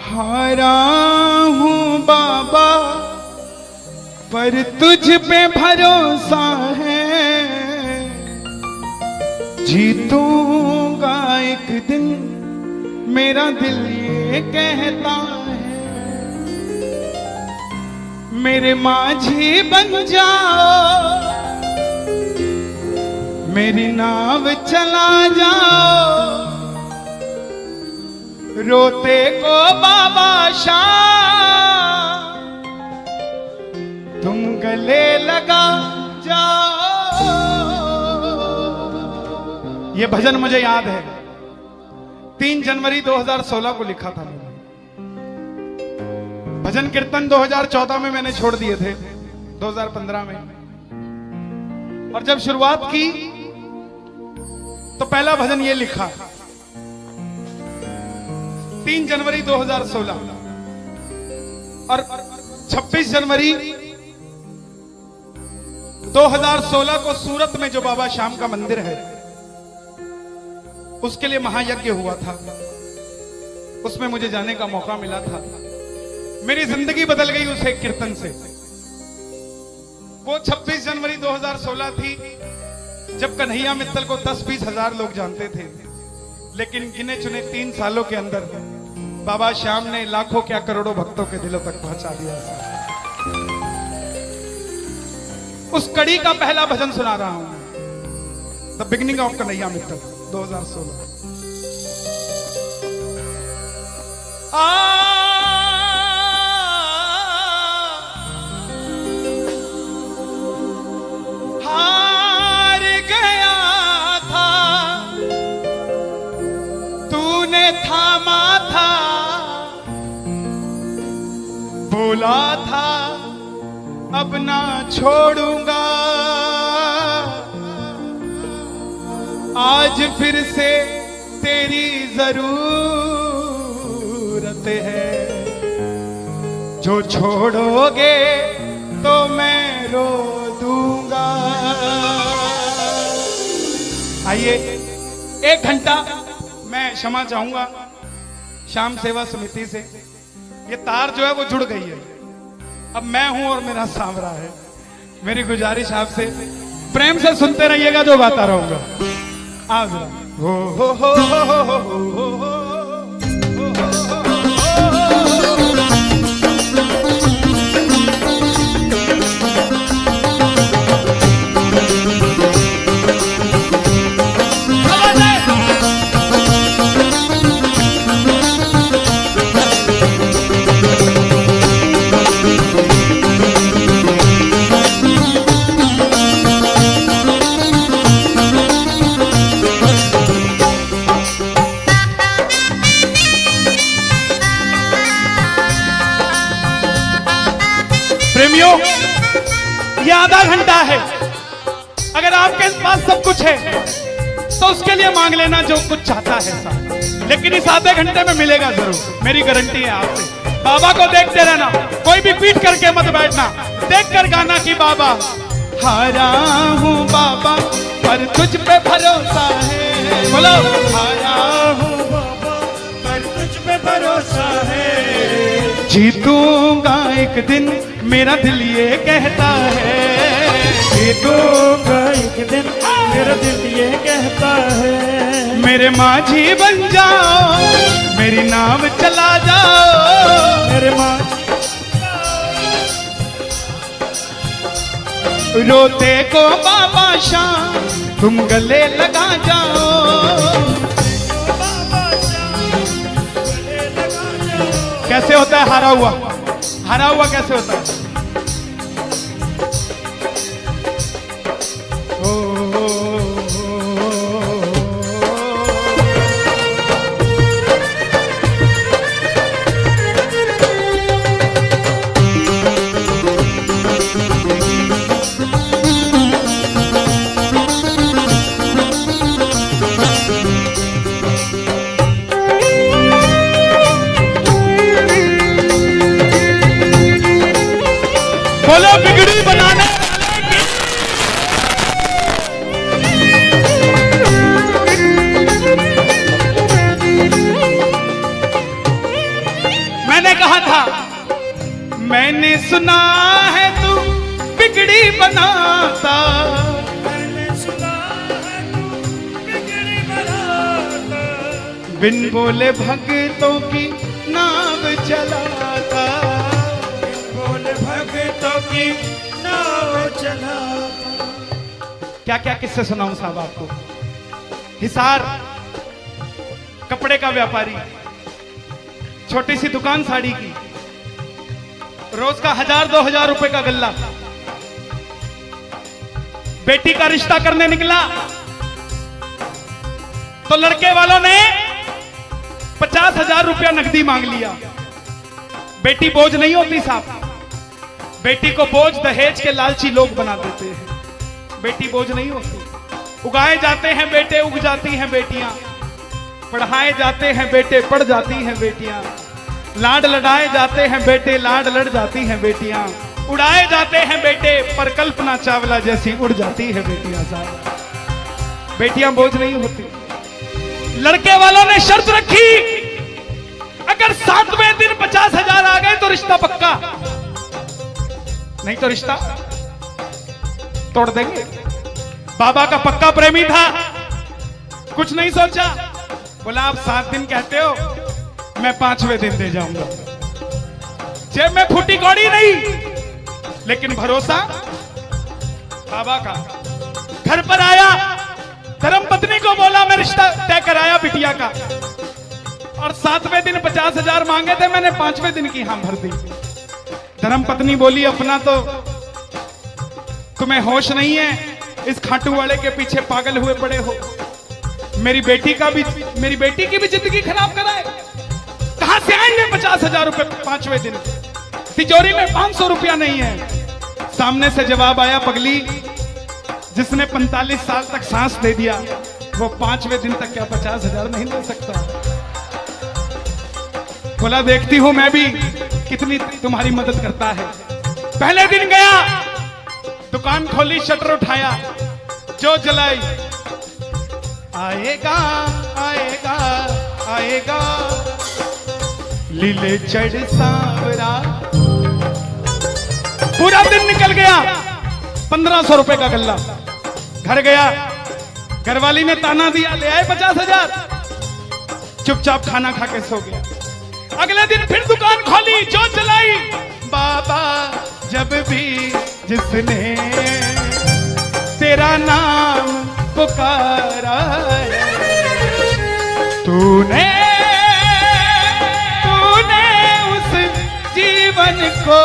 हारा हूँ बाबा पर तुझ पे भरोसा है, जीतूंगा एक दिन मेरा दिल ये कहता है। मेरे माझी बन जाओ, मेरी नाव चला जाओ, रोते को बाबा शाम तुम गले लगा जाओ। ये भजन मुझे याद है, 3 जनवरी 2016 को लिखा था मैंने। भजन कीर्तन 2014 में मैंने छोड़ दिए थे, 2015 में। और जब शुरुआत की तो पहला भजन ये लिखा 3 जनवरी 2016। और 26 जनवरी 2016 को सूरत में जो बाबा श्याम का मंदिर है उसके लिए महायज्ञ हुआ था, उसमें मुझे जाने का मौका मिला था। मेरी जिंदगी बदल गई उस एक कीर्तन से। वो 26 जनवरी 2016 थी जब कन्हैया मित्तल को 10-20 हजार लोग जानते थे, लेकिन गिने चुने 3 सालों के अंदर बाबा श्याम ने लाखों क्या करोड़ों भक्तों के दिलों तक पहुंचा दिया। उस कड़ी का पहला भजन सुना रहा हूं, the beginning of Kanhaiya Mittal 2016। हार गया था तूने थामा था, बोला था अब ना छोड़ूंगा, आज फिर से तेरी जरूरत है, जो छोड़ोगे तो मैं रो दूंगा। आइए 1 घंटा मैं क्षमा चाहूंगा श्याम सेवा समिति से। ये तार जो है वो जुड़ गई है, अब मैं हूं और मेरा सांवरा है। मेरी गुजारिश आपसे प्रेम से सुनते रहिएगा, जो गाता रहूंगा। आज हो हो हो हो हो हो हो हो। प्रेमियों, ये आधा घंटा है। अगर आपके पास सब कुछ है तो उसके लिए मांग लेना जो कुछ चाहता है साहब, लेकिन इस आधे घंटे में मिलेगा जरूर, मेरी गारंटी है आपसे। बाबा को देखते रहना, कोई भी पीट करके मत बैठना, देख कर गाना कि बाबा हारा हूँ बाबा पर तुझ पे भरोसा है। बोलो हारा हूँ बाबा पर तुझ पे भरोसा है, जीतूंगा एक दिन मेरा दिल ये कहता है, जीतूंगा एक दिन मेरा दिल ये कहता है। मेरे माझी बन जाओ, मेरी नाव चला जाओ, मेरे माझी रोते को बाबा शाम तुम गले लगा जाओ। कैसे होता है हारा हुआ? हारा हुआ कैसे होता है? सुना है तू बिगड़ी बनाता, मैंने सुना है तू बिगड़ी बनाता, बिन बोले भक्तों की नाव चलाता, बोले भक्तों की नाव चलाता। क्या क्या किस्से सुनाऊं साहब आपको। हिसार कपड़े का व्यापारी, छोटी सी दुकान साड़ी की, रोज का 1000-2000 रुपए का गल्ला। बेटी का रिश्ता करने निकला तो लड़के वालों ने 50,000 रुपया नकदी मांग लिया। बेटी बोझ नहीं होती साहब, बेटी को बोझ दहेज के लालची लोग बना देते हैं। बेटी बोझ नहीं होती, उगाए जाते हैं बेटे, उग जाती हैं बेटियां, पढ़ाए जाते हैं बेटे, पढ़ जाती हैं बेटियां, लाड लड़ाए जाते हैं बेटे, लाड लड़ जाती हैं बेटियां, उड़ाए जाते हैं बेटे, पर कल्पना चावला जैसी उड़ जाती है बेटियां। साहब बेटियां बोझ नहीं होती। लड़के वालों ने शर्त रखी, अगर 7वें दिन 50,000 आ गए तो रिश्ता पक्का, नहीं तो रिश्ता तोड़ देंगे। बाबा का पक्का प्रेमी था, कुछ नहीं सोचा, बोला आप 7 दिन कहते हो, मैं 5वें दिन दे जाऊंगा। जेब में फूटी कौड़ी नहीं, लेकिन भरोसा बाबा का। घर पर आया, धर्मपत्नी को बोला मैं रिश्ता तय कराया बिटिया का, और 7वें दिन 50,000 मांगे थे, मैंने 5वें दिन की हां भर दी। धर्मपत्नी बोली अपना तो तुम्हें होश नहीं है, इस खाटू वाले के पीछे पागल हुए पड़े हो। मेरी बेटी की भी जिंदगी खराब कराए, कहां से आएंगे 50,000 रुपए 5वें दिन, तिजोरी में 500 रुपया नहीं है। सामने से जवाब आया, पगली जिसने 45 साल तक सांस दे दिया, वो 5वें दिन तक क्या 50,000 नहीं दे सकता। बोला देखती हूं मैं भी कितनी तुम्हारी मदद करता है। पहले दिन गया, दुकान खोली, शटर उठाया, जो जलाई, आएगा आएगा आएगा लीले चढ़ सांवरा। पूरा दिन निकल गया, 1500 रुपए का गल्ला। घर गया, घरवाली ने ताना दिया, ले आए 50,000, चुपचाप खाना खा के सो गया। अगले दिन फिर दुकान खोली, जो चलाई, बाबा जब भी जिसने तेरा नाम पुकारा, तूने उस जीवन को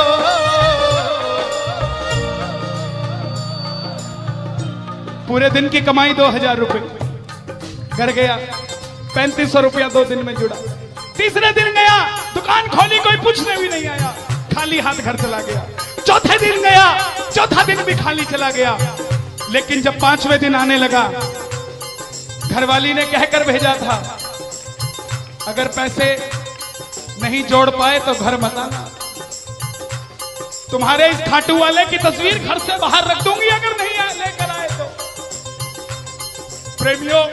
पूरे दिन की कमाई 2,000 रुपए। घर गया, 3500 रुपया 2 दिन में जुड़ा। तीसरे दिन गया, दुकान खोली, कोई पूछने भी नहीं आया, खाली हाथ घर चला गया। चौथे दिन गया, चौथा दिन भी खाली चला गया। लेकिन जब 5वें दिन आने लगा, घरवाली ने कहकर भेजा था, अगर पैसे नहीं जोड़ पाए तो घर मत आना, तुम्हारे इस खाटू वाले की तस्वीर घर से बाहर रख दूंगी अगर नहीं लेकर आए तो। प्रेमियों,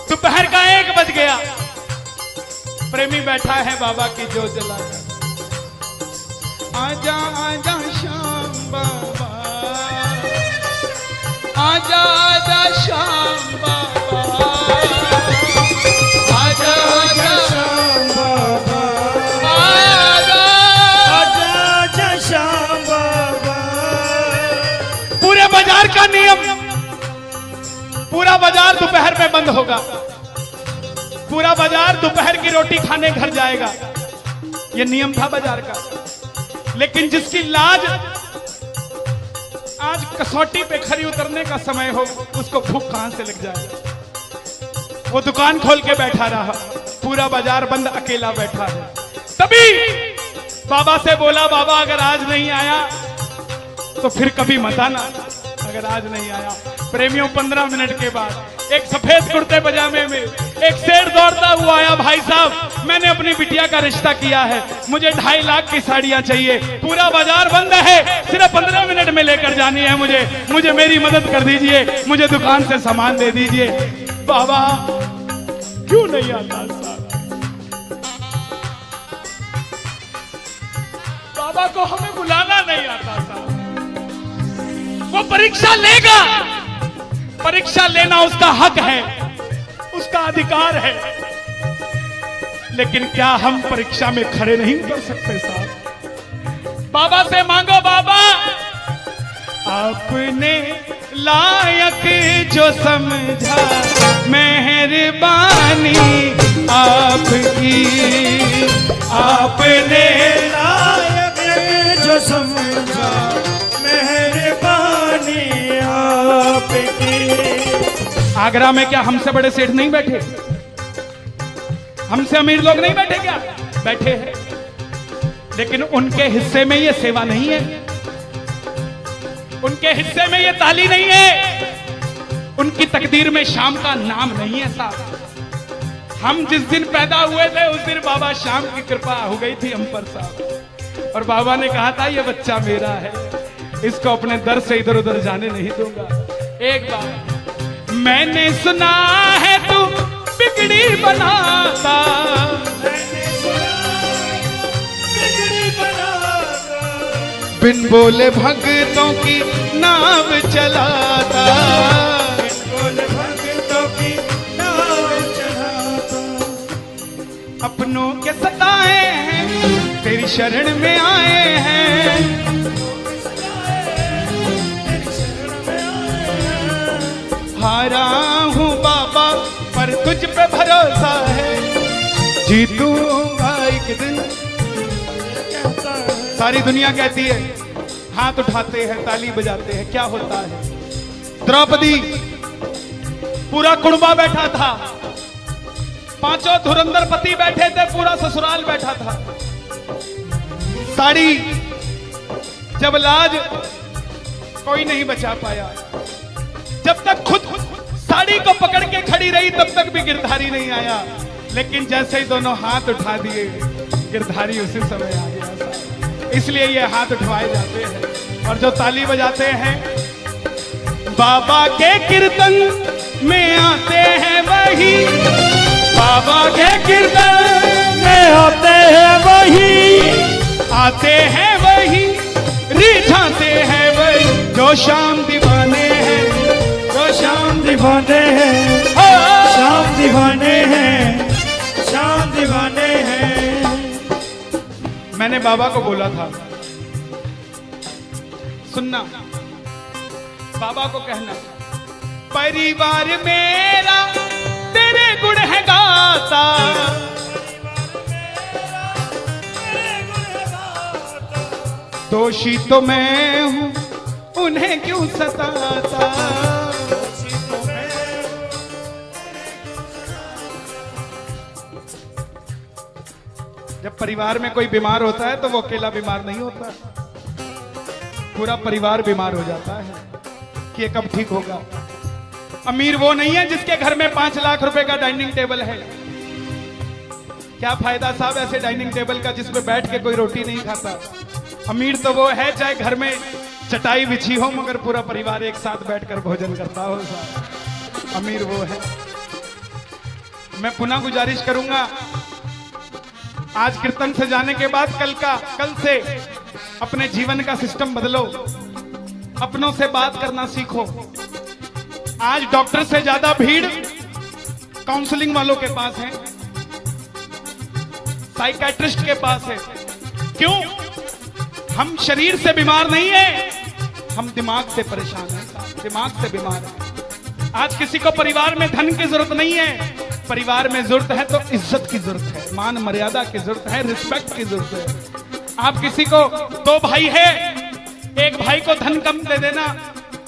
दोपहर का 1 बज गया, प्रेमी बैठा है बाबा की जोत जलाकर। आजा आजा श्याम बाबा, आजा आजा श्याम बाबा, आजा आजा श्याम बाबा, आजा आजा आजा श्याम बाबा। पूरे बाजार का नियम, पूरा बाजार दोपहर में बंद होगा, पूरा बाजार दोपहर की रोटी खाने घर जाएगा। यह नियम था बाजार का। लेकिन जिसकी लाज आज कसौटी पे खरी उतरने का समय हो, उसको भूख कहां से लग जाएगा। वो दुकान खोल के बैठा रहा, पूरा बाजार बंद, अकेला बैठा है। तभी बाबा से बोला, बाबा अगर आज नहीं आया तो फिर कभी मत आना, अगर आज नहीं आया। प्रेमियों, 15 मिनट के बाद एक सफेद कुर्ते पजामे में एक शेर दौड़ता हुआ आया, भाई साहब मैंने अपनी बिटिया का रिश्ता किया है, मुझे 2.5 लाख की साड़ियां चाहिए, पूरा बाजार बंद है, सिर्फ 15 मिनट में लेकर जानी है मुझे मेरी मदद कर दीजिए, मुझे दुकान से सामान दे दीजिए। बाबा क्यों नहीं आता साहब? बाबा को हमें बुलाना नहीं आता था। वो परीक्षा लेगा, परीक्षा लेना उसका हक है, उसका अधिकार है, लेकिन क्या हम परीक्षा में खड़े नहीं कर सकते साहब? बाबा से मांगो, बाबा आपने लायक जो समझा, मेहरबानी आपकी, आपने लायक जो समझा, मेहरबानी आपकी। आगरा में क्या हमसे बड़े सेठ नहीं बैठे? हमसे अमीर लोग नहीं बैठे क्या? बैठे हैं, लेकिन उनके हिस्से में ये सेवा नहीं है, उनके हिस्से में ये ताली नहीं है, उनकी तकदीर में शाम का नाम नहीं है साहब। हम जिस दिन पैदा हुए थे उस दिन बाबा शाम की कृपा हो गई थी हम पर साहब, और बाबा ने कहा था ये बच्चा मेरा है, इसको अपने दर से इधर उधर जाने नहीं दूंगा। एक बार मैंने सुना है तू बिगड़ी बनाता, बिन बोले भक्तों की नाव चलाता, बिन बोले भक्तों की नाव चलाता। अपनों के सताए हैं तेरी शरण में आए हैं, हारा हूँ बाबा पर तुझ पे भरोसा है, जीतूंगा एक दिन। सारी दुनिया कहती है, हाथ उठाते हैं, ताली बजाते हैं, क्या होता है? द्रौपदी पूरा कुणबा बैठा था, पांचों धुरंधर पति बैठे थे, पूरा ससुराल बैठा था। साड़ी जब लाज कोई नहीं बचा पाया, जब तक खुद साड़ी को पकड़ के खड़ी रही तब तक भी गिरधारी नहीं आया, लेकिन जैसे ही दोनों हाथ उठा दिए गिरधारी उसी समय आ गया। इसलिए ये हाथ उठवाए जाते हैं, और जो ताली बजाते हैं बाबा के कीर्तन में आते हैं वही, बाबा के कीर्तन में आते हैं वही, आते हैं वही, रिझाते हैं वही, जो शाम दीवाने हैं, जो शाम दीवाने हैं, शाम दीवाने हैं, शाम दीवाने हैं। मैंने बाबा को बोला था, सुनना, बाबा को कहना, परिवार मेरा तेरे गुण है गाता, दोषी तो मैं हूं उन्हें क्यों सताता। जब परिवार में कोई बीमार होता है तो वो अकेला बीमार नहीं होता, पूरा परिवार बीमार हो जाता है कि ये कब ठीक होगा। अमीर वो नहीं है जिसके घर में 5 लाख रुपए का डाइनिंग टेबल है। क्या फायदा साहब ऐसे डाइनिंग टेबल का जिसपे बैठ के कोई रोटी नहीं खाता। अमीर तो वो है चाहे घर में चटाई बिछी हो मगर पूरा परिवार एक साथ बैठकर भोजन करता हो साहब, अमीर वो है। मैं पुनः गुजारिश करूंगा, आज कीर्तन से जाने के बाद कल से अपने जीवन का सिस्टम बदलो, अपनों से बात करना सीखो। आज डॉक्टर से ज्यादा भीड़ काउंसलिंग वालों के पास है, साइकियाट्रिस्ट के पास है। क्यों? हम शरीर से बीमार नहीं है, हम दिमाग से परेशान हैं, दिमाग से बीमार हैं। आज किसी को परिवार में धन की जरूरत नहीं है, परिवार में जरूरत है तो इज्जत की जरूरत है, मान मर्यादा की जरूरत है, रिस्पेक्ट की जरूरत है। आप किसी को 2 भाई है, एक भाई को धन कम दे देना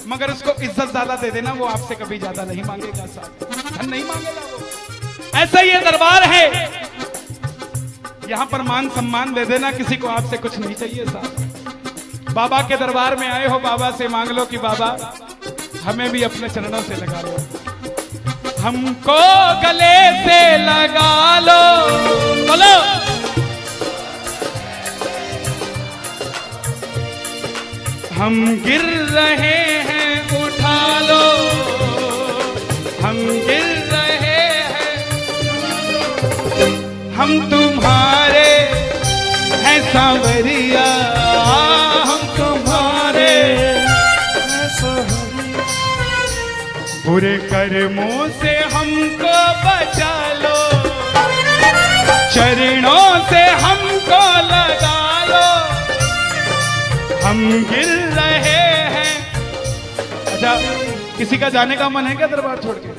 मगर उसको इज्जत ज्यादा दे देना, वो आपसे कभी ज्यादा नहीं मांगेगा साहब, धन नहीं मांगेगा वो। ऐसा ये दरबार है, यहां पर मान सम्मान दे देना, किसी को आपसे कुछ नहीं चाहिए साहब। बाबा के दरबार में आए हो, बाबा से मांग लो कि बाबा हमें भी अपने चरणों से लगा लो, हमको गले से लगा लो, बोलो हम गिर रहे हैं उठा लो, हम गिर रहे हैं, हम तुम्हारे हैं सांवरिया। बुरे कर्मों से हमको बचा लो, चरणों से हमको लगा लो, हम गिर रहे हैं। अच्छा, किसी का जाने का मन है क्या दरबार छोड़ के?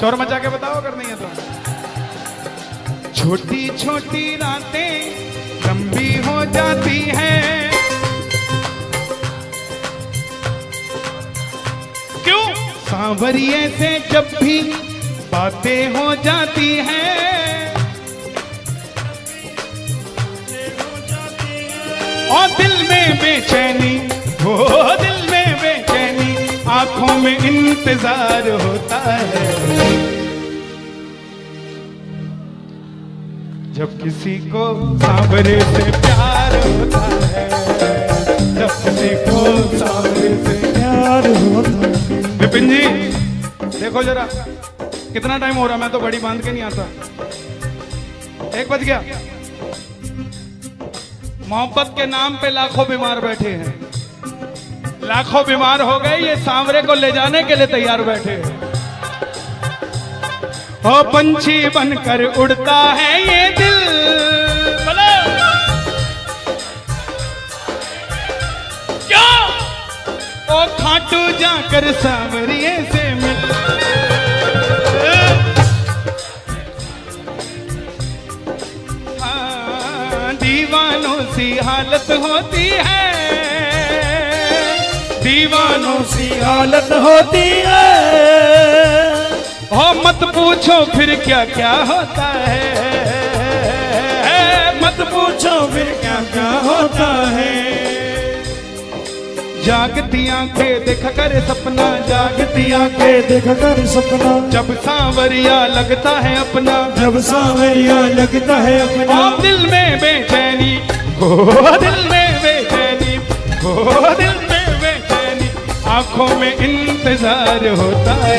शोर मचा के बताओ अगर नहीं है तो। छोटी छोटी रातें लंबी हो जाती हैं, क्यों? सांवरिये से जब भी बातें हो जाती हैं, और दिल में बेचैनी, हो दिल में बेचैनी, आंखों में इंतजार होता है। जब किसी को सांवरे से प्यार होता है, जब किसी को सांवरे से प्यार होता है। विपिन जी देखो जरा कितना टाइम हो रहा, मैं तो घड़ी बांध के नहीं आता। 1 बज गया। मोहब्बत के नाम पे लाखों बीमार बैठे हैं, लाखों बीमार हो गए, ये सांवरे को ले जाने के लिए तैयार बैठे हैं। ओ पंछी बनकर उड़ता है ये दिल, क्या? ओ खाटू जाकर सांवरिये से मिल, दीवानों सी हालत होती है, दीवानों सी हालत होती है। हो मत पूछो फिर क्या क्या होता है, मत पूछो फिर क्या क्या होता है। जागती आंखें देख कर सपना, जागती आंखें देख कर सपना, जब सांवरिया लगता है अपना, जब सांवरिया लगता है अपना। ओ दिल में बेचैनी, हो दिल में बेचैनी, हो दिल में बेचैनी, आंखों में इंतजार होता है।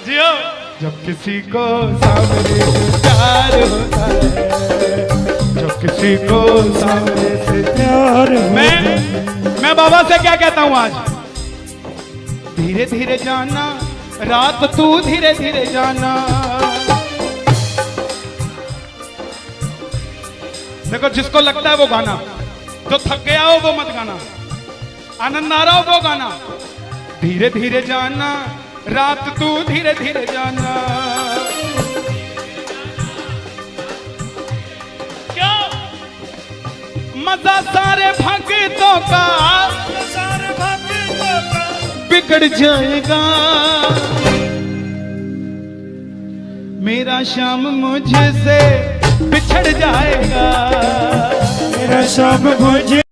जियो जब किसी को सांवरे से प्यार होता है, जब किसी को सांवरे से प्यार मैं बाबा से क्या कहता हूं आज? धीरे धीरे जाना रात, तू धीरे धीरे जाना। देखो जिसको लगता है वो गाना, जो थक गया हो वो मत गाना, आनंद आ रहा हो वो गाना। धीरे धीरे जाना रात, तू धीरे धीरे जाना। क्या मजा सारे भक्तों का, सारे भक्तों का बिगड़ जाएगा। मेरा श्याम मुझसे बिछड़ जाएगा, मेरा शाम मुझे